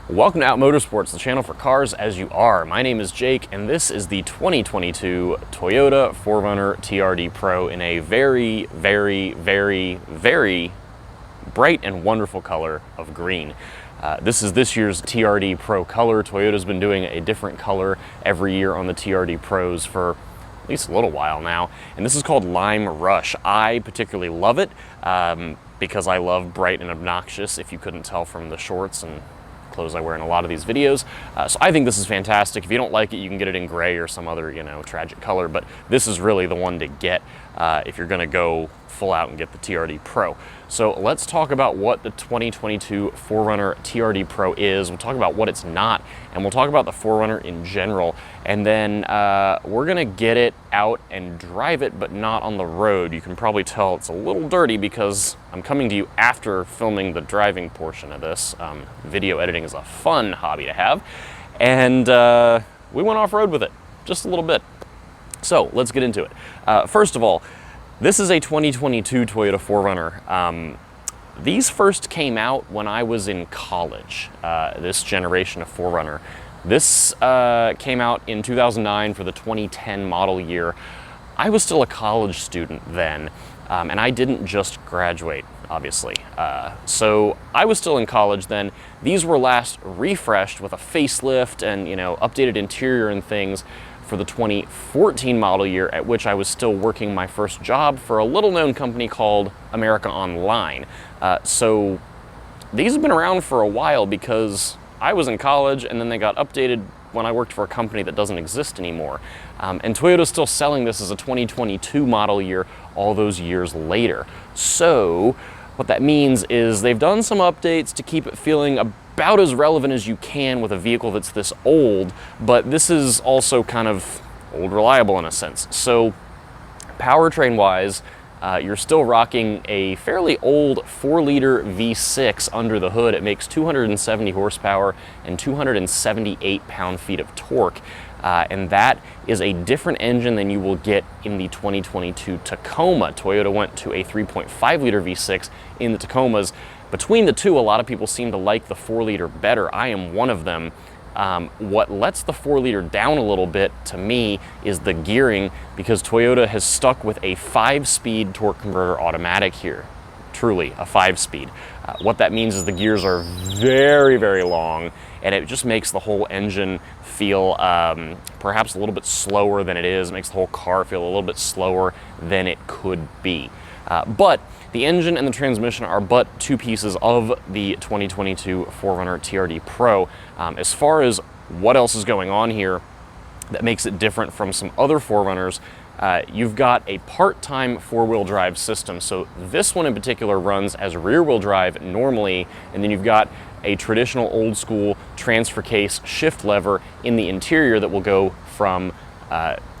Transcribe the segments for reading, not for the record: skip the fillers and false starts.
Welcome to Out Motorsports, the channel for cars as you are. My name is Jake, and this is the 2022 Toyota 4Runner TRD Pro in a very, very, very, very bright and wonderful color of green. This is this year's TRD Pro color. Toyota's been doing a different color every year on the TRD Pros for at least a little while now, and this is called Lime Rush. I particularly love it because I love bright and obnoxious, if you couldn't tell from the shorts and clothes I wear in a lot of these videos. So I think this is fantastic. If you don't like it, you can get it in gray or some other, tragic color, but this is really the one to get if you're gonna go full out and get the TRD Pro. So let's talk about what the 2022 4Runner TRD Pro is. We'll talk about what it's not, and we'll talk about the 4Runner in general. And then we're gonna get it out and drive it, but not on the road. You can probably tell it's a little dirty because I'm coming to you after filming the driving portion of this. Video editing is a fun hobby to have. And we went off-road with it, just a little bit. So let's get into it. First of all, this is a 2022 Toyota 4Runner. These first came out when I was in college, this generation of 4Runner. This came out in 2009 for the 2010 model year. I was still a college student then, and I didn't just graduate, obviously. So I was still in college then. These were last refreshed with a facelift and, updated interior and things for the 2014 model year, at which I was still working my first job for a little-known company called America Online. So these have been around for a while because I was in college and then they got updated when I worked for a company that doesn't exist anymore. And Toyota's still selling this as a 2022 model year all those years later. So what that means is they've done some updates to keep it feeling about as relevant as you can with a vehicle that's this old, but this is also kind of old reliable in a sense. So powertrain-wise, you're still rocking a fairly old 4-liter V6 under the hood. It makes 270 horsepower and 278 pound-feet of torque. And that is a different engine than you will get in the 2022 Tacoma. Toyota went to a 3.5-liter V6 in the Tacomas. Between the two, a lot of people seem to like the 4-liter better. I am one of them. What lets the 4-liter down a little bit, to me, is the gearing, because Toyota has stuck with a 5-speed torque converter automatic here. Truly, a 5-speed. What that means is the gears are very, very long, and it just makes the whole engine feel perhaps a little bit slower than it is. It makes the whole car feel a little bit slower than it could be. But the engine and the transmission are but two pieces of the 2022 4Runner TRD Pro. As far as what else is going on here that makes it different from some other 4Runners, you've got a part-time 4-wheel drive system. So this one in particular runs as rear-wheel drive normally, and then you've got a traditional old-school transfer case shift lever in the interior that will go from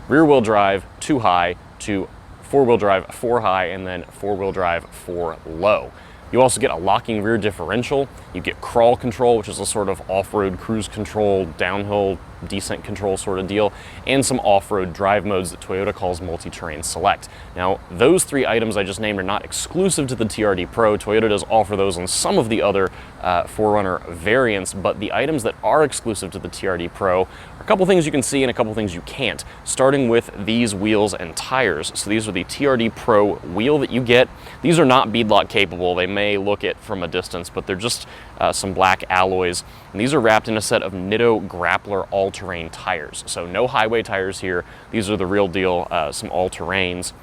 rear-wheel drive 2 high to 4-wheel drive 4 high, and then 4-wheel drive 4 low. You also get a locking rear differential. You get crawl control, which is a sort of off-road cruise control, downhill descent control sort of deal, and some off-road drive modes that Toyota calls multi-terrain select. Now, those 3 items I just named are not exclusive to the TRD Pro. Toyota does offer those on some of the other 4Runner variants, but the items that are exclusive to the TRD Pro are a couple things you can see and a couple things you can't, starting with these wheels and tires. So these are the TRD Pro wheel that you get. These are not beadlock capable. They may look it from a distance, but they're just some black alloys. And these are wrapped in a set of Nitto Grappler all-terrain tires. So no highway tires here. These are the real deal, some all-terrains.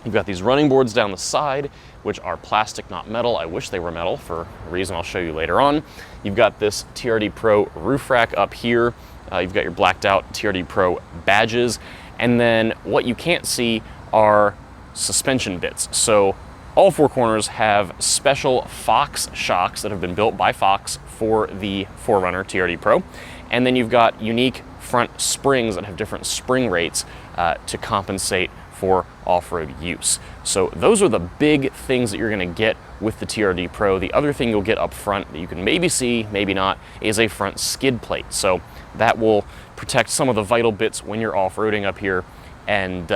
You've got these running boards down the side, which are plastic, not metal. I wish they were metal for a reason I'll show you later on. You've got this TRD Pro roof rack up here. You've got your blacked out TRD Pro badges. And then what you can't see are suspension bits. So all 4 corners have special Fox shocks that have been built by Fox for the 4Runner TRD Pro. And then you've got unique front springs that have different spring rates to compensate for off-road use. So those are the big things that you're gonna get with the TRD Pro. The other thing you'll get up front that you can maybe see, maybe not, is a front skid plate. So that will protect some of the vital bits when you're off-roading up here, and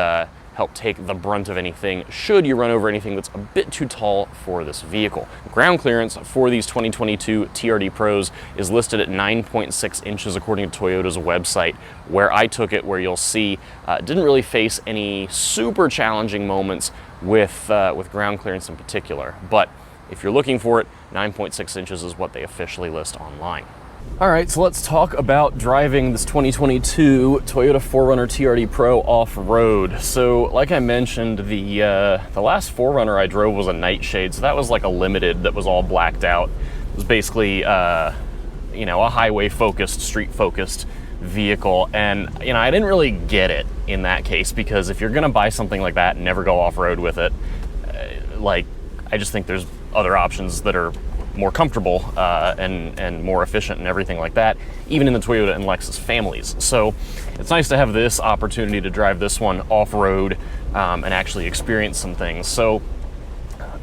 help take the brunt of anything should you run over anything that's a bit too tall for this vehicle. Ground clearance for these 2022 TRD Pros is listed at 9.6 inches according to Toyota's website. Where I took it, where you'll see, didn't really face any super challenging moments with ground clearance in particular. But if you're looking for it, 9.6 inches is what they officially list online. All right, so let's talk about driving this 2022 Toyota 4Runner TRD Pro off-road. So like I mentioned, the last 4Runner I drove was a Nightshade, so that was like a limited that was all blacked out. It was basically, you know, a highway-focused, street-focused vehicle, and you know, I didn't really get it in that case, because if you're gonna buy something like that and never go off-road with it, like, I just think there's other options that are more comfortable and more efficient and everything like that, even in the Toyota and Lexus families. So it's nice to have this opportunity to drive this one off-road and actually experience some things. So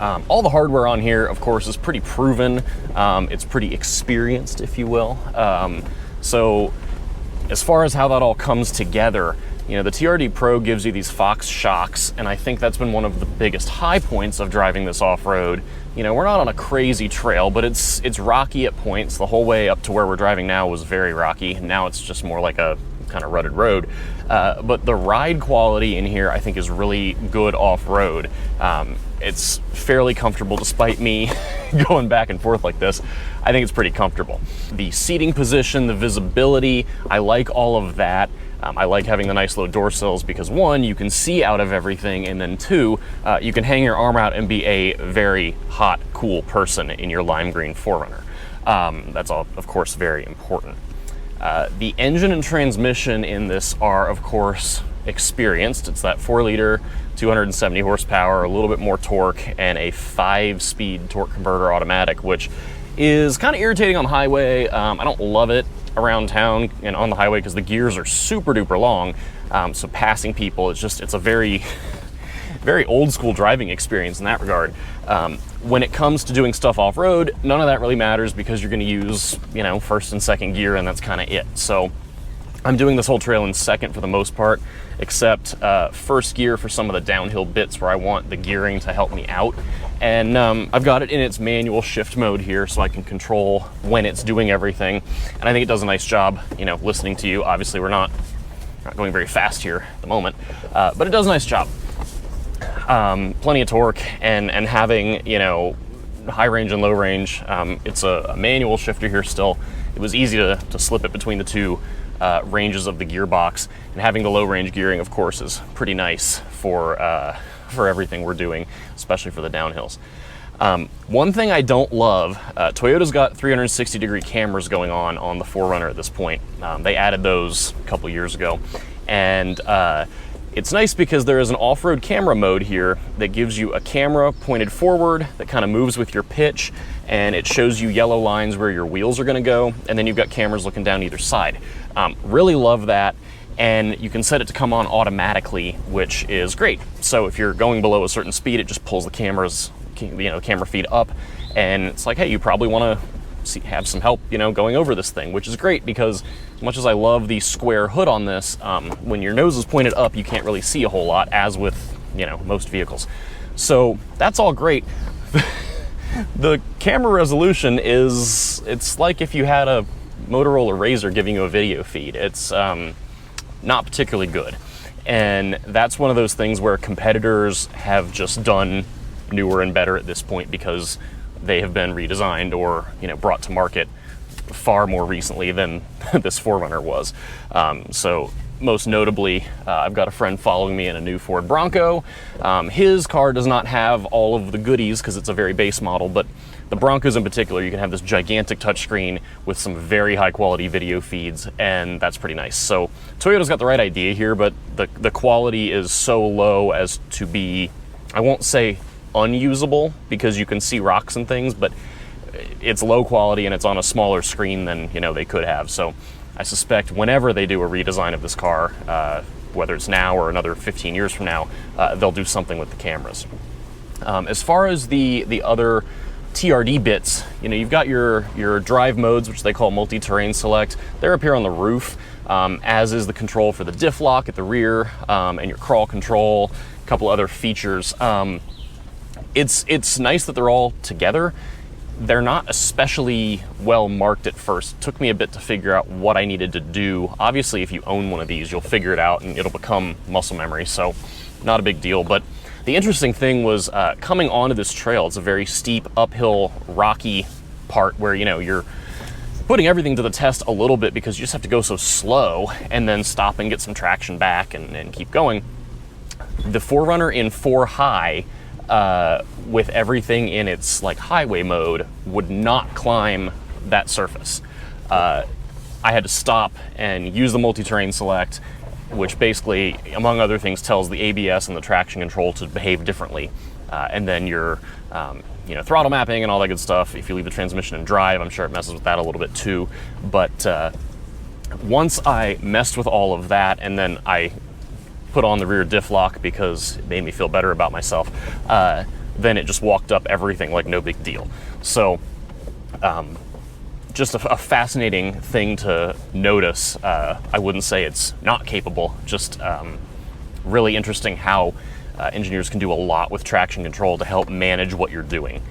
all the hardware on here, of course, is pretty proven. It's pretty experienced, if you will. So as far as how that all comes together, you know, the TRD Pro gives you these Fox shocks, and I think that's been one of the biggest high points of driving this off-road. You know, we're not on a crazy trail, but it's rocky at points. The whole way up to where we're driving now was very rocky. Now it's just more like a kind of rutted road. But the ride quality in here, I think, is really good off-road. It's fairly comfortable, despite me going back and forth like this. I think it's pretty comfortable. The seating position, the visibility, I like all of that. I like having the nice low door sills because, one, you can see out of everything, and then two, you can hang your arm out and be a very hot, cool person in your lime green 4Runner. That's all, of course, very important. The engine and transmission in this are, of course, experienced. It's that 4-liter, 270 horsepower, a little bit more torque, and a 5-speed torque converter automatic, which is kind of irritating on the highway. I don't love it around town and on the highway because the gears are super duper long. So passing people, it's a very, very old school driving experience in that regard. When it comes to doing stuff off-road, none of that really matters because you're going to use, you know, first and second gear, and that's kind of it. So I'm doing this whole trail in second for the most part, except first gear for some of the downhill bits where I want the gearing to help me out. And I've got it in its manual shift mode here so I can control when it's doing everything. And I think it does a nice job, you know, listening to you. Obviously, we're not going very fast here at the moment, but it does a nice job. Plenty of torque, and having, you know, high range and low range. It's a manual shifter here still. It was easy to slip it between the two ranges of the gearbox, and having the low range gearing, of course, is pretty nice for everything we're doing, especially for the downhills. One thing I don't love, Toyota's got 360-degree cameras going on the 4Runner at this point. They added those a couple years ago, and it's nice because there is an off-road camera mode here that gives you a camera pointed forward that kind of moves with your pitch, and it shows you yellow lines where your wheels are going to go, and then you've got cameras looking down either side. Really love that, and you can set it to come on automatically, which is great. So if you're going below a certain speed, it just pulls the cameras, you know, camera feed up, and it's like, hey, you probably want to have some help, you know, going over this thing, which is great because as much as I love the square hood on this, when your nose is pointed up, you can't really see a whole lot, as with, you know, most vehicles. So that's all great. The camera resolution it's like if you had a Motorola Razr giving you a video feed. It's not particularly good. And that's one of those things where competitors have just done newer and better at this point because they have been redesigned or, you know, brought to market far more recently than this 4Runner was. So most notably, I've got a friend following me in a new Ford Bronco. His car does not have all of the goodies because it's a very base model, but the Broncos in particular, you can have this gigantic touchscreen with some very high quality video feeds, and that's pretty nice. So Toyota's got the right idea here, but the quality is so low as to be, I won't say unusable because you can see rocks and things, but it's low quality and it's on a smaller screen than, you know, they could have. So I suspect whenever they do a redesign of this car, whether it's now or another 15 years from now, they'll do something with the cameras. As far as the other TRD bits. You know, you've got your drive modes, which they call multi-terrain select. They're up here on the roof, as is the control for the diff lock at the rear, and your crawl control, a couple other features. It's nice that they're all together. They're not especially well marked at first. It took me a bit to figure out what I needed to do. Obviously, if you own one of these, you'll figure it out and it'll become muscle memory, so not a big deal. But the interesting thing was coming onto this trail. It's a very steep, uphill, rocky part where, you know, you're putting everything to the test a little bit because you just have to go so slow and then stop and get some traction back and keep going. The 4Runner in 4 high, with everything in its like highway mode, would not climb that surface. I had to stop and use the multi-terrain select, which basically, among other things, tells the ABS and the traction control to behave differently. And then your you know, throttle mapping and all that good stuff. If you leave the transmission in drive, I'm sure it messes with that a little bit too. But once I messed with all of that, and then I put on the rear diff lock because it made me feel better about myself, then it just walked up everything like no big deal. So just a fascinating thing to notice. I wouldn't say it's not capable, just really interesting how engineers can do a lot with traction control to help manage what you're doing.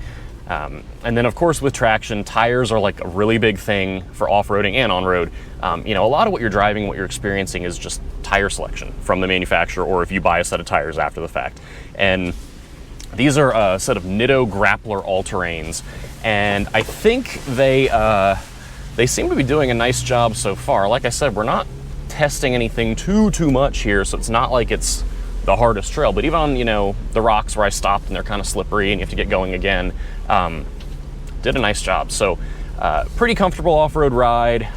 And then of course with traction, tires are like a really big thing for off-roading and on-road. You know, a lot of what you're driving, what you're experiencing is just tire selection from the manufacturer, or if you buy a set of tires after the fact. And these are a set of Nitto Grappler all-terrains, and I think they seem to be doing a nice job so far. Like I said, we're not testing anything too much here, so it's not like it's the hardest trail, but even on, you know, the rocks where I stopped and they're kind of slippery and you have to get going again, did a nice job. So pretty comfortable off-road ride.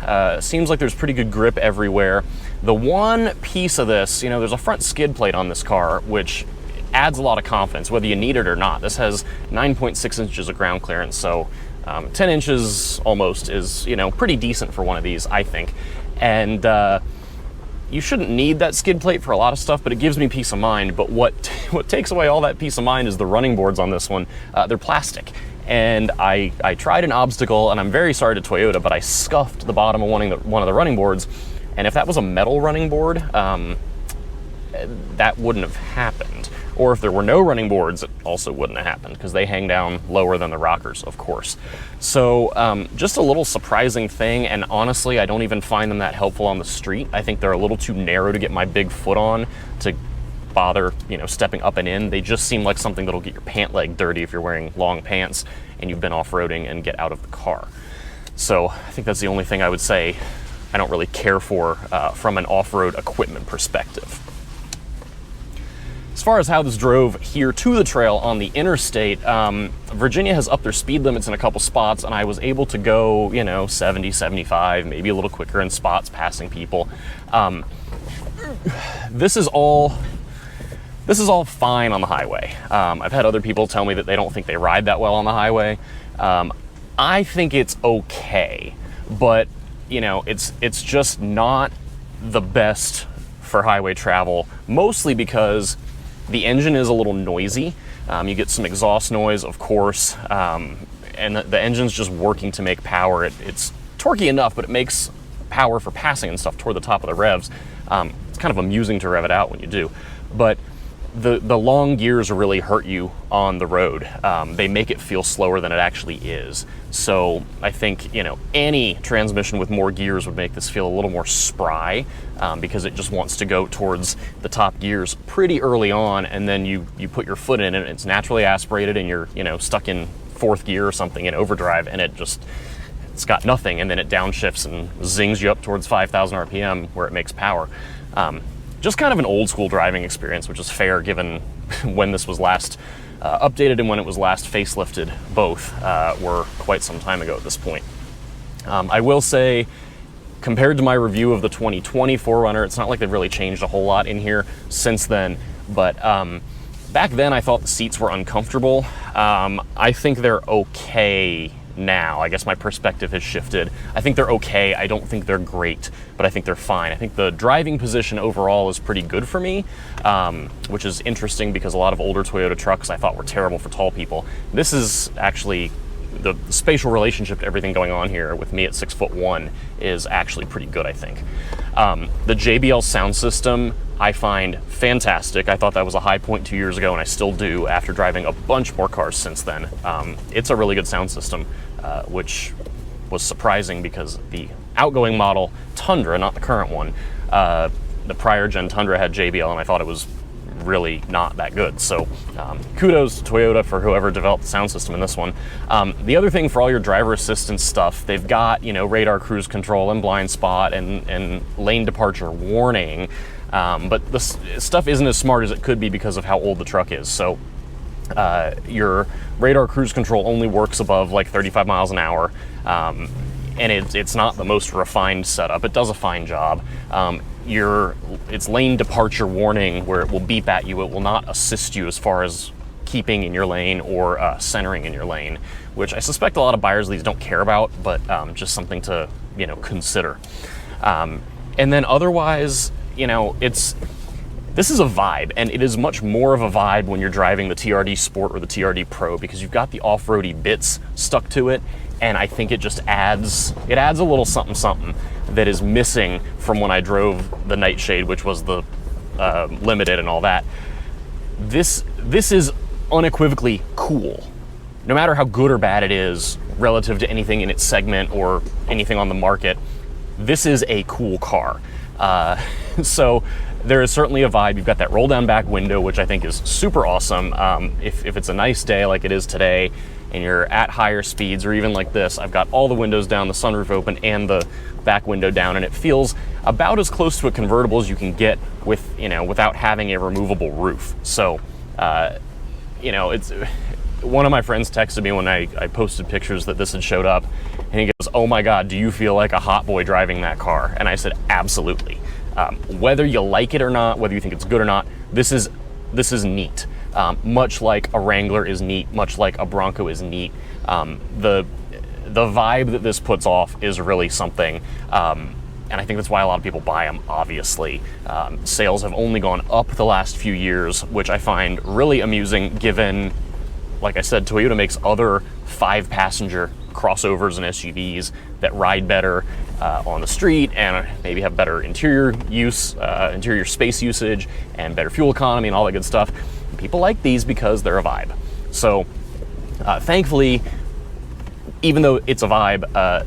Seems like there's pretty good grip everywhere. The one piece of this, you know, there's a front skid plate on this car, which adds a lot of confidence, whether you need it or not. This has 9.6 inches of ground clearance, so 10 inches almost is, you know, pretty decent for one of these, I think. And you shouldn't need that skid plate for a lot of stuff, but it gives me peace of mind. But what takes away all that peace of mind is the running boards on this one. They're plastic. And I tried an obstacle, and I'm very sorry to Toyota, but I scuffed the bottom of one of the running boards. And if that was a metal running board, that wouldn't have happened. Or if there were no running boards, it also wouldn't have happened, because they hang down lower than the rockers, of course. So just a little surprising thing, and honestly, I don't even find them that helpful on the street. I think they're a little too narrow to get my big foot on to bother, you know, stepping up and in. They just seem like something that'll get your pant leg dirty if you're wearing long pants and you've been off-roading and get out of the car. So I think that's the only thing I would say I don't really care for from an off-road equipment perspective. As far as how this drove here to the trail on the interstate, Virginia has upped their speed limits in a couple spots, and I was able to go, you know, 70, 75, maybe a little quicker in spots, passing people. This is all fine on the highway. I've had other people tell me that they don't think they ride that well on the highway. I think it's okay, but you know, it's just not the best for highway travel, mostly because the engine is a little noisy. You get some exhaust noise, of course, and the engine's just working to make power. It's torquey enough, but it makes power for passing and stuff toward the top of the revs. It's kind of amusing to rev it out when you do, but the long gears really hurt you on the road. They make it feel slower than it actually is. So I think, you know, any transmission with more gears would make this feel a little more spry, because it just wants to go towards the top gears pretty early on, and then you put your foot in it, and it's naturally aspirated, and you're, you know, stuck in 4th gear or something in overdrive, and it's got nothing, and then it downshifts and zings you up towards 5,000 RPM where it makes power. Just kind of an old school driving experience, which is fair given when this was last updated and when it was last facelifted. Both were quite some time ago at this point. I will say, compared to my review of the 2020 4Runner, it's not like they've really changed a whole lot in here since then, but back then I thought the seats were uncomfortable. I think they're okay now. I guess my perspective has shifted. I think they're okay. I don't think they're great, but I think they're fine. I think the driving position overall is pretty good for me, which is interesting because a lot of older Toyota trucks I thought were terrible for tall people. This is actually the spatial relationship to everything going on here with me at 6'1" is actually pretty good, I think. The JBL sound system I find fantastic. I thought that was a high point 2 years ago, and I still do after driving a bunch more cars since then. It's a really good sound system, which was surprising because the outgoing model, Tundra, not the current one, the prior gen Tundra had JBL, and I thought it was really not that good. So kudos to Toyota for whoever developed the sound system in this one. The other thing, for all your driver assistance stuff, they've got, you know, radar cruise control and blind spot and lane departure warning, but the stuff isn't as smart as it could be because of how old the truck is. So your radar cruise control only works above like 35 miles an hour, and it's not the most refined setup. It does a fine job. It's lane departure warning, where it will beep at you. It will not assist you as far as keeping in your lane or centering in your lane, which I suspect a lot of buyers of these don't care about, but just something to, you know, consider. And then otherwise, you know, this is a vibe, and it is much more of a vibe when you're driving the TRD Sport or the TRD Pro, because you've got the off-roady bits stuck to it, and I think it just adds a little something something that is missing from when I drove the Nightshade, which was the Limited and all that. This is unequivocally cool, no matter how good or bad it is relative to anything in its segment or anything on the market. This is a cool car. So there is certainly a vibe. You've got that roll down back window, which I think is super awesome. If it's a nice day like it is today and you're at higher speeds, or even like this, I've got all the windows down, the sunroof open, and the back window down, and it feels about as close to a convertible as you can get with, you know, without having a removable roof. So, you know, it's one of my friends texted me when I posted pictures that this had showed up, and he goes, "Oh my God, do you feel like a hot boy driving that car?" And I said, absolutely. Whether you like it or not, whether you think it's good or not, this is neat. Much like a Wrangler is neat, much like a Bronco is neat. The vibe that this puts off is really something, and I think that's why a lot of people buy them, obviously. Sales have only gone up the last few years, which I find really amusing given, like I said, Toyota makes other 5-passenger crossovers and SUVs that ride better on the street and maybe have better interior space usage and better fuel economy and all that good stuff. People like these because they're a vibe. So thankfully, even though it's a vibe,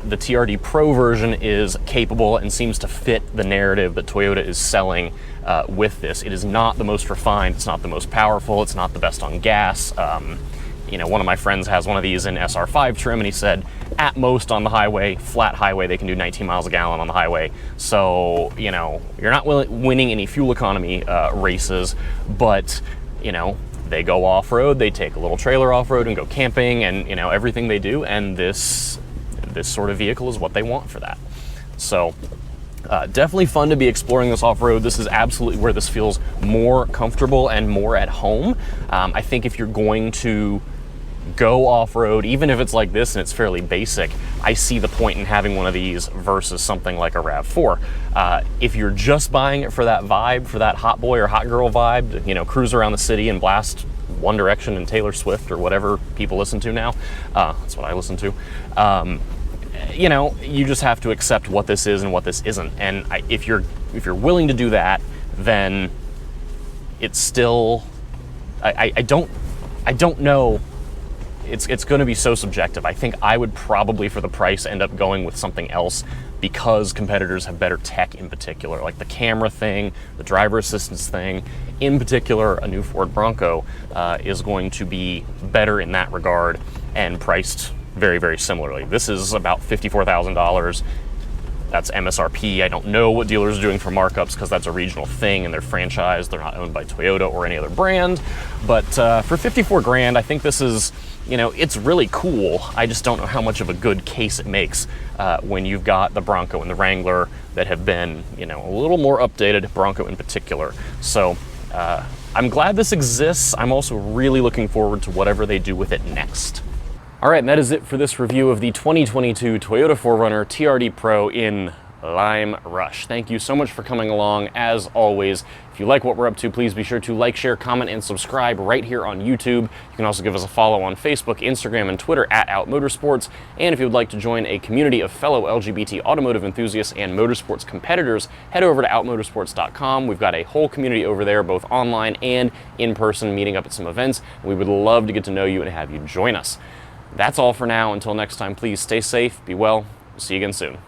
the TRD Pro version is capable and seems to fit the narrative that Toyota is selling with this. It is not the most refined, it's not the most powerful, it's not the best on gas. You know, one of my friends has one of these in SR5 trim, and he said at most on the highway, flat highway, they can do 19 miles a gallon on the highway. So, you know, you're not winning any fuel economy races, but, you know, they go off-road, they take a little trailer off-road and go camping, and, you know, everything they do, and this sort of vehicle is what they want for that. So definitely fun to be exploring this off-road. This is absolutely where this feels more comfortable and more at home. I think if you're going to go off-road, even if it's like this and it's fairly basic, I see the point in having one of these versus something like a RAV4. If you're just buying it for that vibe, for that hot boy or hot girl vibe, you know, cruise around the city and blast One Direction and Taylor Swift or whatever people listen to now, that's what I listen to, you know, you just have to accept what this is and what this isn't. And if you're willing to do that, then it's still, I don't know. It's going to be so subjective. I think I would probably, for the price, end up going with something else because competitors have better tech in particular, like the camera thing, the driver assistance thing. In particular, a new Ford Bronco is going to be better in that regard and priced very, very similarly. This is about $54,000. That's MSRP. I don't know what dealers are doing for markups because that's a regional thing and they're franchised. They're not owned by Toyota or any other brand. But for 54 grand, I think this is, you know, it's really cool. I just don't know how much of a good case it makes when you've got the Bronco and the Wrangler that have been, you know, a little more updated, Bronco in particular. So I'm glad this exists. I'm also really looking forward to whatever they do with it next. All right, and that is it for this review of the 2022 Toyota 4Runner TRD Pro in Lime Rush. Thank you so much for coming along, as always. If you like what we're up to, please be sure to like, share, comment, and subscribe right here on YouTube. You can also give us a follow on Facebook, Instagram, and Twitter at Out Motorsports. And if you would like to join a community of fellow LGBT automotive enthusiasts and motorsports competitors, head over to outmotorsports.com. We've got a whole community over there, both online and in person, meeting up at some events. We would love to get to know you and have you join us. That's all for now. Until next time, please stay safe, be well. See you again soon.